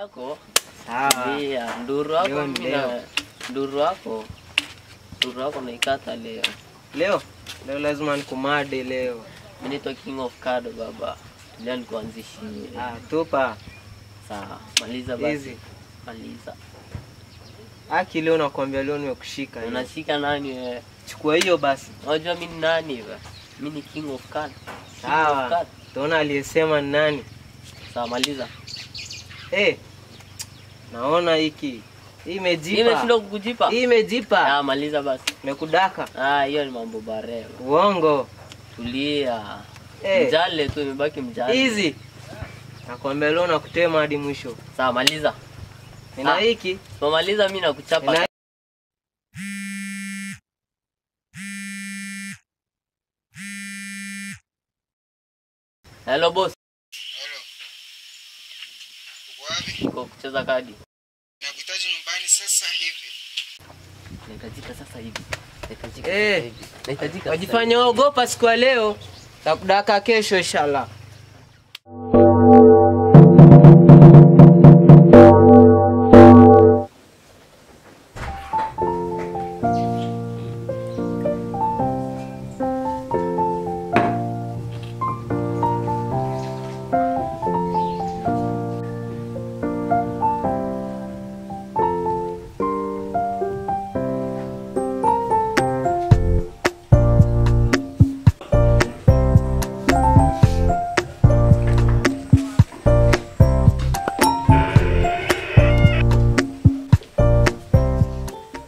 yako. Sawa. Ndio, nduru wako mina. Nduru wako naikata leo. Leo lazima nikumade leo. Mimi ni king of card baba. Leo nikuanzishie. Tupa. Sawa, maliza basi. Easy. Maliza. Aki leo nakwambia leo nimekushika. Unashika nani wewe? Chukua hiyo basi. Unajua mimi ni nani wewe? Mimi ni king of card. Sawa. Tuona aliyesema ni nani? Sawa, maliza. Naona hiki. Hii imejipa. Imeshinda kukujipa? Hii imejipa. Maliza basi. Nimekudaka. Hiyo ni mambo bareo. Uongo. Tulia. Mjale tu imebaki mjale. Easy. Nakwambia leo nakutema hadi mwisho. Sawa, maliza. Nina hiki. Maliza mimi nakuchapa. Hello boss. Hello. Uko wapi? Niko kucheza kadi. Nakuhitaji nyumbani sasa hivi. Nahitajika sasa hivi. Nahitajika. Wajifanye waogopa siku ya leo. Takudaka kesho inshallah.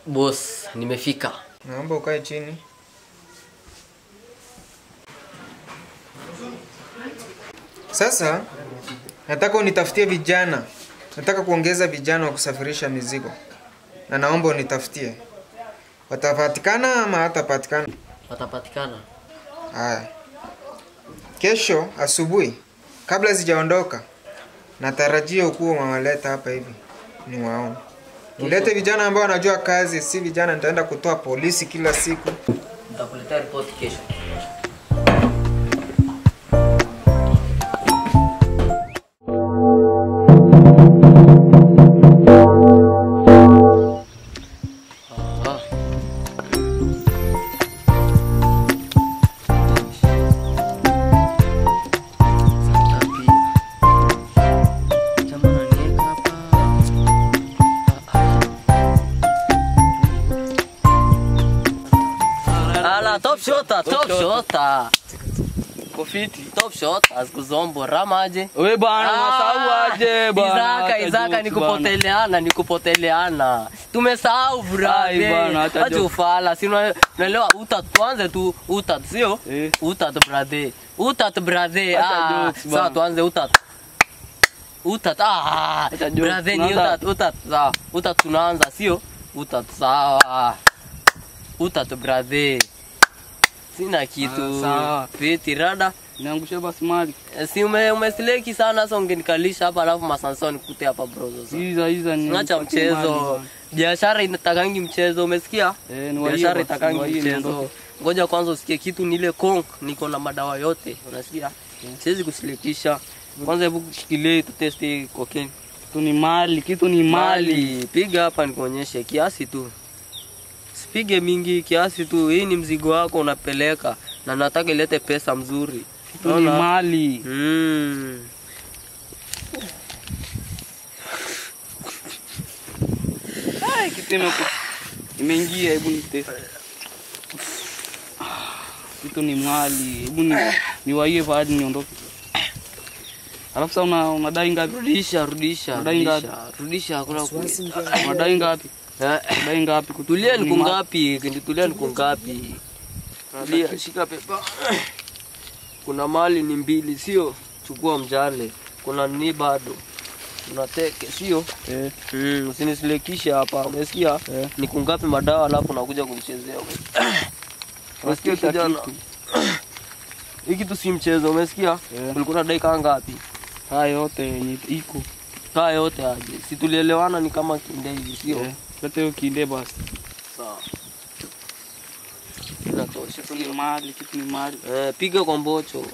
Boss, nimefika. Naomba ukae chini. Sasa nataka unitafutie vijana. Nataka kuongeza vijana wa kusafirisha mizigo. Na naomba unitafutie. Watapatikana ama hatapatikana? Watapatikana. Haya. Kesho asubuhi kabla sijaondoka natarajia ukuwa umewaleta hapa hivi. Niwaone. Nilete vijana ambao wanajua kazi, si vijana nitaenda kutoa polisi kila siku. Nitakuletea report kesho. Top shota. Kofiti. Top shot azikuzombo ramaje. Wewe bwana unasahau aje bwana. Izaka nikupoteleana. Tumesahau brother. Acha ufala. Si unaelewa tuanze tu sio? Brother. Brother. Sasa tuanze brother ni Sawa. Tunaanza sio? Sawa. Brother. Sina kitu. Peti rada. Niangushe basi mali. Si umesileki sana sasa ungenikalisha hapa alafu masansoni kute hapa bro. Hiza ni. Acha mchezo. Biashara inatakangi mchezo, umesikia? Biashara itakangi mchezo. Ngoja kwanza usikie kitu nile konk, niko na madawa yote, unasikia? Siwezi kusilekisha. Kwanza hebu shikilie tu test cocaine. Kitu ni mali. Piga hapa nikuonyeshe kiasi tu. Sipige mingi, kiasi tu. Hii ni mzigo wako unapeleka na nataka ilete pesa mzuri. Kitu ni mali. Kitu imeingia, hebu nitest. Kitu ni mali. Hebu niwaie hadi niondoke. Alafu sasa unadai ngapi? Rudisha hakuna unadai ngapi? Unadai ngapi? Kutulia ni kungapi? Tulia, shika pepa. Kuna mali ni mbili sio? Chukua mjale. Kuna ni bado. Unateke sio? Usinisilekisha hapa. Umesikia? Ni kungapi madawa alafu nakuja kunichezea. Umesikia kijana? Hiki tu si mchezo, umesikia? Ulikuwa unadai kama ngapi? Haya yote yenye iko. Haya yote aje. Si tulielewana ni kama kinde hivi sio? Leta hiyo kinde basi. Sawa. Kitu ni mali. Piga kwa mbocho.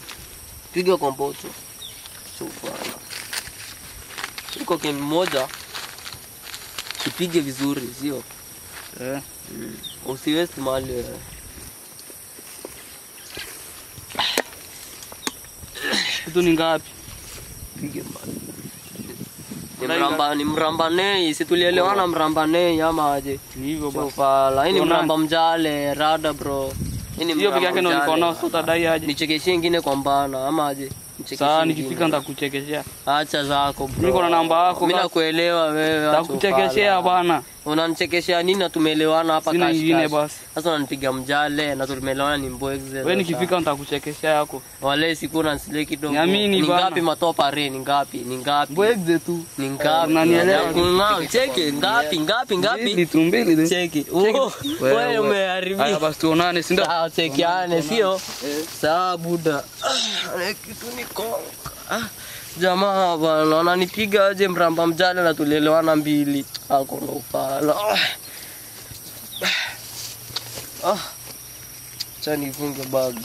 Chufa. tu cocaine moja ipige vizuri, sio? Usiwezi mali. Kitu ni ngapi? Pige mali. Ni mrambane, si tulielewana mrambane ama aje? Hivyo basi. Fala, ni mramba mjale, rada bro. Hiyo peke yake ndio niko nao, sio tadai aje. Nichekeshie nyingine kwa mbana ama aje? Sasa nikifika nitakuchekeshea. Acha zako bro. Niko na namba yako. Mimi nakuelewa wewe. Nitakuchekeshea bwana. Unanichekeshea nini na tumeelewana hapa kashi? Sina nyingine basi. Sasa unanipiga mjale na tumeelewana ni mboexe. Wewe nikifika nitakuchekeshea yako. Wale siku unanisile kidogo. Niamini bwana. Ni ngapi matopa re? Ni ngapi? Ni ngapi? Mboexe tu. Ni ngapi? Unanielewa? Ngao cheki ngapi? Mbili tu. Cheki. Wewe umeharibika. Haya basi tuonane, si ndio? Sawa chekiane, sio? Sawa buda. Kitu ni konka. Jamaa bwana ananipiga aje mramba mjale na tulielewana mbili. Ako ndo ufala. Acha nifunge bag.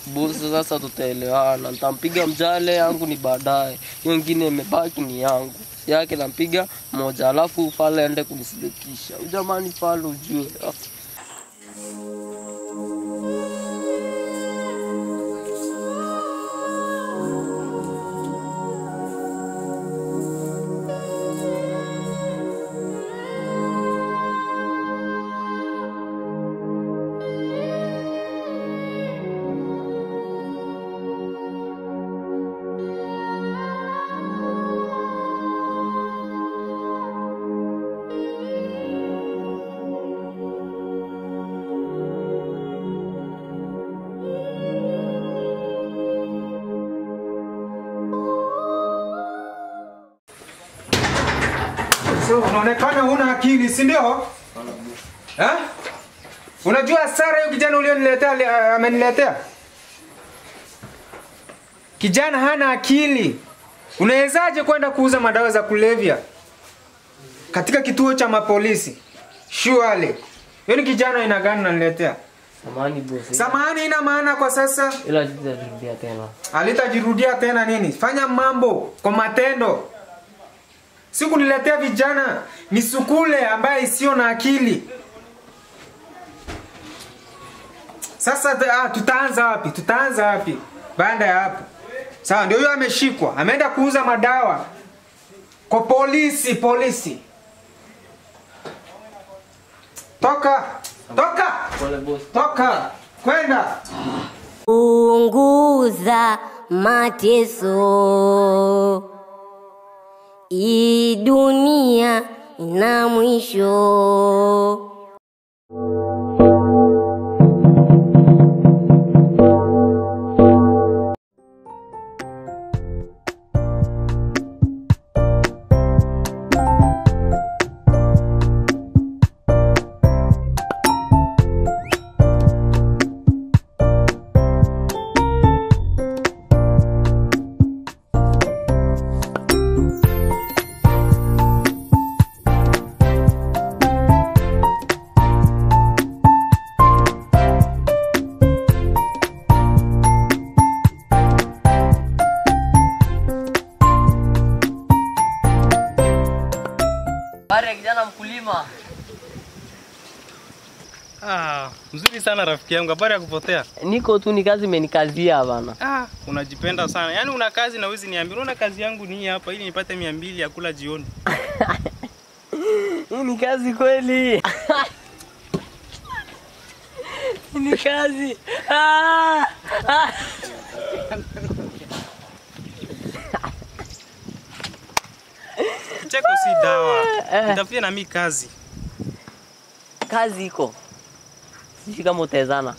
Bosi sasa tutaelewana. Nitampiga mjale yangu ni baadaye. Hiyo nyingine imebaki ni yangu. Yake nampiga moja alafu ufala aende kunisidikisha. Jamani fala ujue. So, unaonekana huna akili, si ndio? Unajua hasara hiyo kijana ulioniletea ameniletea? Kijana hana akili. Unawezaje kwenda kuuza madawa za kulevya katika kituo cha mapolisi? Surely. Yoni kijana aina gani unaniletea? Samahani bosi. Samahani ina maana kwa sasa. Ila hatajirudia tena. Alitajirudia tena nini? Fanya mambo kwa matendo. Siku niletea vijana misukule ambaye isio na akili. Sasa tutaanza wapi? Tutaanza wapi? Baada ya hapo. Sawa, ndio huyo ameshikwa. Ameenda kuuza madawa kwa polisi. Toka. Pole bosi. Toka. Kwenda. Punguza mateso. Hii dunia ina mwisho. Bare kijana mkulima. Mzuri sana rafiki yangu, habari ya kupotea? Niko tu ni kazi imenikazia bana. Unajipenda sana. Yaani una kazi na uwezi niambia. Unaona kazi yangu ni hapa ili nipate 200 ya kula jioni. Hii ni kazi kweli. Ni kazi. Cheko si dawa. Nitafutie na mimi kazi. Kazi iko. Sisi kama utezana.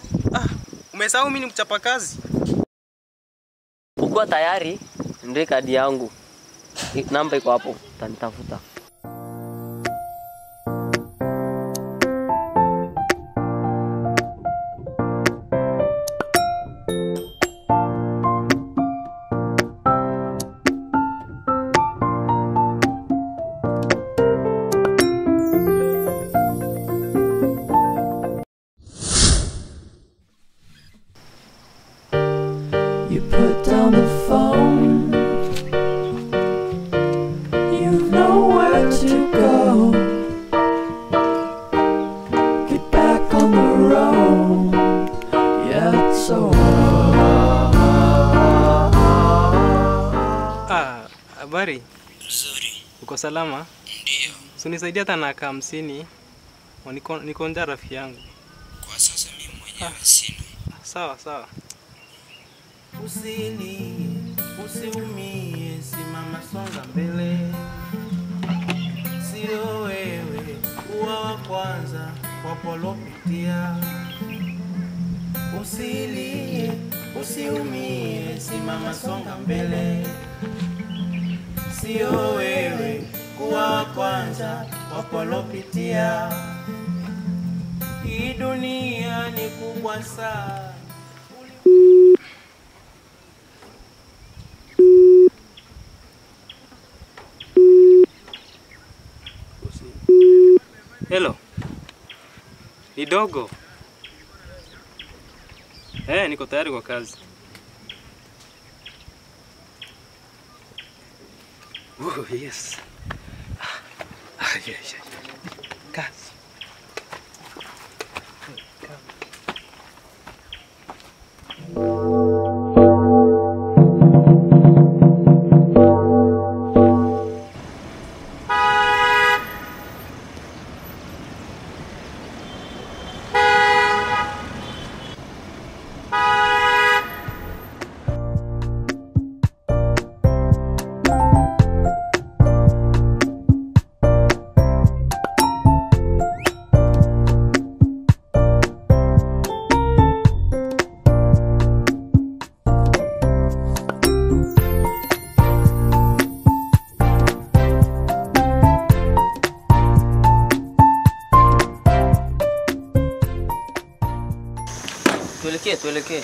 Umesahau mimi ni mchapa kazi? Uko tayari? Ndio kadi yangu. Namba iko hapo. Utanitafuta. You put down the phone Uko salama? Ndio. Usinisaidia hata na 50. Niko njaa rafiki yangu. Kwa sasa mimi mwenyewe sina. Sawa sawa. Usiumie, simama songa mbele. Sio wewe kuwa wa kwanza wapolopitia. Usilie, usiumie, simama songa mbele. Sio wewe kuwa wa kwanza wapolopitia. Hii dunia ni kubwa sana. Hello. Ni dogo. Niko tayari kwa kazi. Oh, yes. Yeah. Kazi. Tuelekee.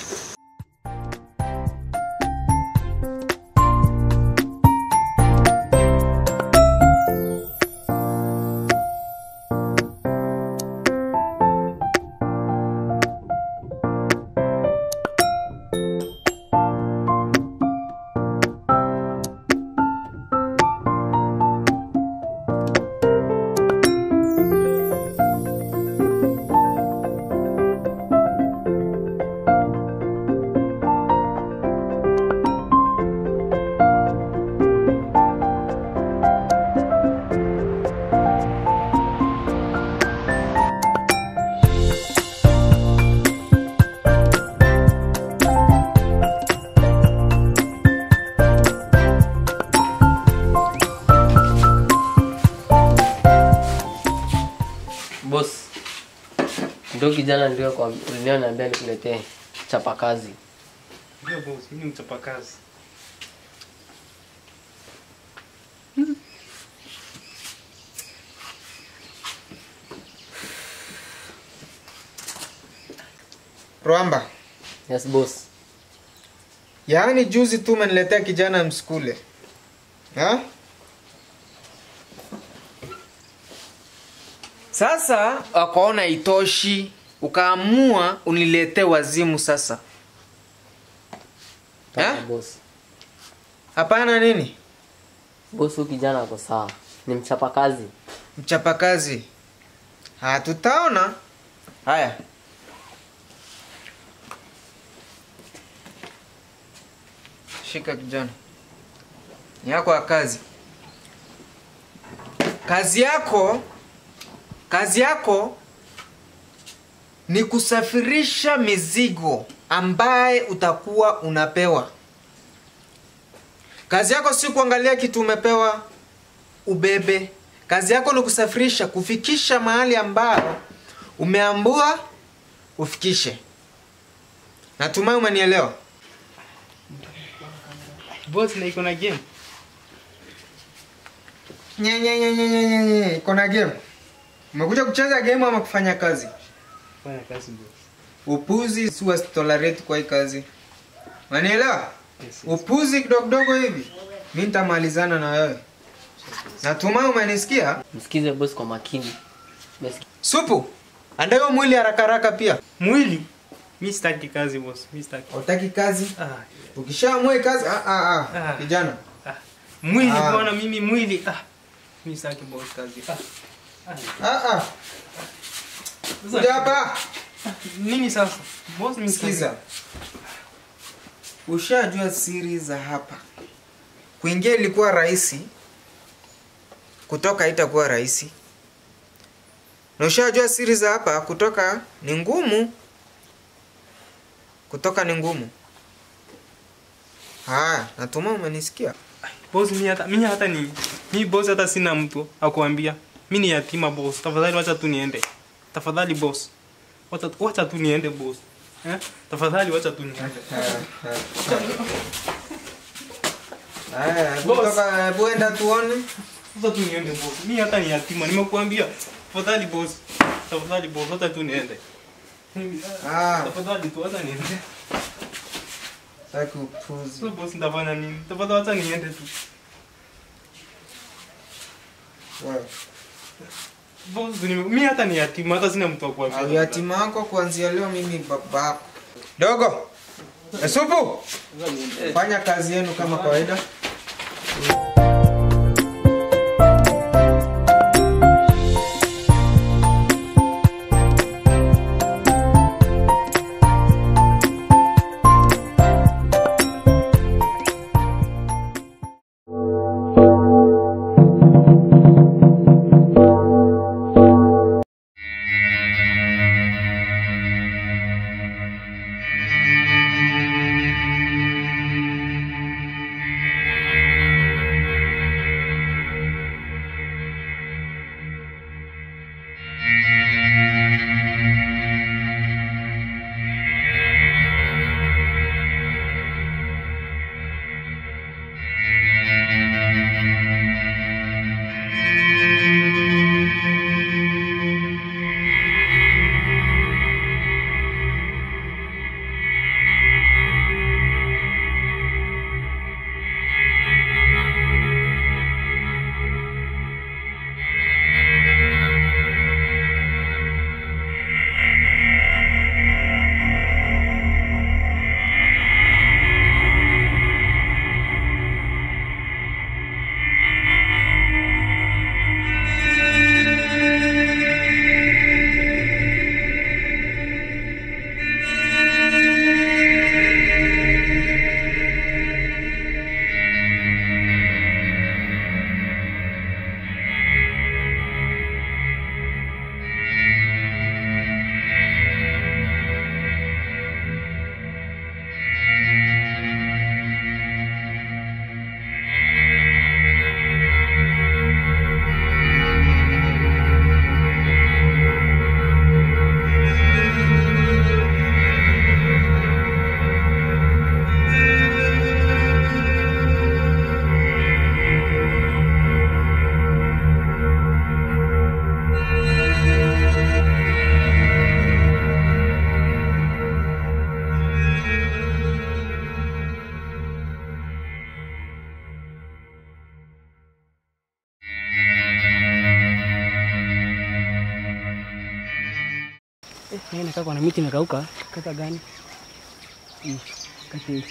Boss. Ndio kijana ndio kwa uliniambia nikuletee chapa kazi. Ndio boss, mimi ni mchapa kazi. Rwamba. Yes boss. Yaani juzi tu umeniletea kijana mskule. Ha? Sasa wakaona itoshi, ukaamua uniletee wazimu sasa. Hapana boss. Hapana nini? Boss huyu kijana ako sawa. Ni mchapa kazi. Mchapa kazi. Tutaona. Haya. Shika kijana. Ni yako ya kazi. Kazi yako ni kusafirisha mizigo ambaye utakuwa unapewa. Kazi yako si kuangalia kitu umepewa ubebe. Kazi yako ni kusafirisha, kufikisha mahali ambao umeambiwa ufikishe. Natumai umenielewa. Boss, na iko na game. Iko na game. Umekuja kucheza game ama kufanya kazi? Fanya kazi boss. Upuzi si tolerate kwa hii kazi. Unanielewa? Yes. Upuzi kidogo hivi. Mimi nitamalizana na wewe. Natumai umenisikia? Msikize boss kwa makini. Supu. Andayo mwili haraka pia. Mwili? Mimi sitaki kazi boss. Mimi sitaki. Utaki kazi? Yeah. Ukishaamua kazi kijana. Mwili bwana, mimi mwili. Mimi sitaki boss kazi. Kuja hapa. Nini sasa? Boss, mimi sikiza. Ushajua siri za hapa. Kuingia ilikuwa rahisi. kutoka haitakuwa rahisi. Na ushajua siri za hapa, kutoka ni ngumu. Kutoka ni ngumu. Haya, natumai umenisikia. Boss, mimi boss hata sina mtu akuambia. Mimi ni yatima boss. Tafadhali wacha tu niende. Tafadhali boss. Wacha tu niende boss. Tafadhali wacha tu niende. Kutoka buenda tuone. Wacha tu niende boss. Mimi hata ni yatima, nimekuambia. Tafadhali boss. Tafadhali boss, wacha tu niende. Tafadhali tu wacha niende. Sasa upuzi. So boss, ndafanya nini? Tafadhali wacha niende tu. Wewe. Boss, mimi hata ni yatima, hata sina mtu wa kuambia. Yatima wako kuanzia leo mimi baba. Dogo. Supu. Fanya kazi yenu kama kawaida. Nakaa kwa miti imekauka. Kata gani? Kati.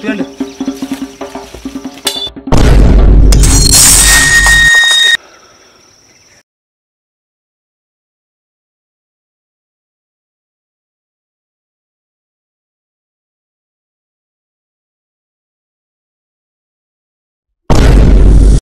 Twende.